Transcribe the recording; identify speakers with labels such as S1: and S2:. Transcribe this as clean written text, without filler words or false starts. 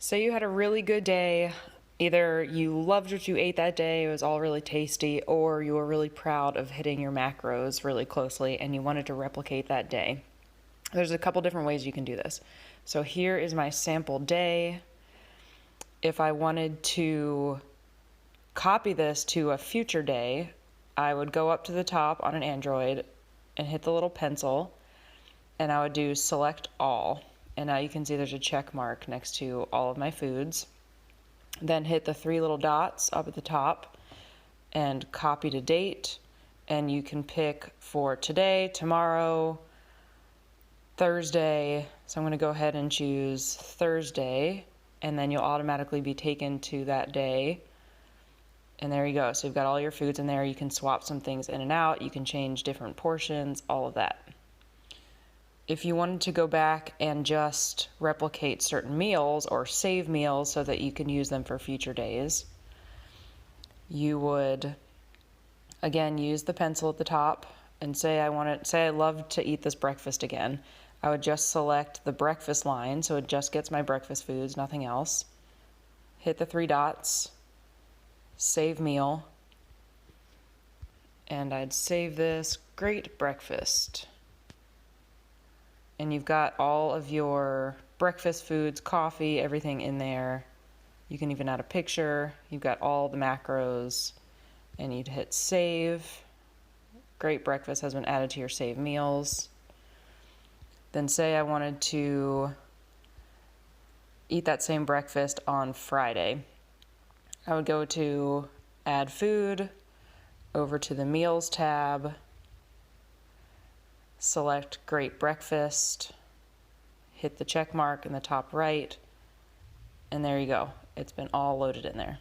S1: Say you had a really good day. Either you loved what you ate that day, it was all really tasty, or you were really proud of hitting your macros really closely and you wanted to replicate that day. There's a couple different ways you can do this. So here is my sample day. If I wanted to copy this to a future day, I would go up to the top on an Android and hit the little pencil, and I would do select all. And now you can see there's a check mark next to all of my foods. Then hit the three little dots up at the top and copy to date. And you can pick for today, tomorrow, Thursday. So I'm going to go ahead and choose Thursday, and then you'll automatically be taken to that day. And there you go. So you've got all your foods in there. You can swap some things in and out. You can change different portions, all of that. If you wanted to go back and just replicate certain meals or save meals so that you can use them for future days, you would, again, use the pencil at the top and say I love to eat this breakfast again. I would just select the breakfast line, so it just gets my breakfast foods, nothing else. Hit the three dots, save meal, and I'd save this great breakfast. And you've got all of your breakfast foods, coffee, everything in there. You can even add a picture. You've got all the macros, and you'd hit save. Great breakfast has been added to your save meals. Then say I wanted to eat that same breakfast on Friday. I would go to add food, over to the meals tab, select great breakfast, hit the check mark in the top right, and there you go. It's been all loaded in there.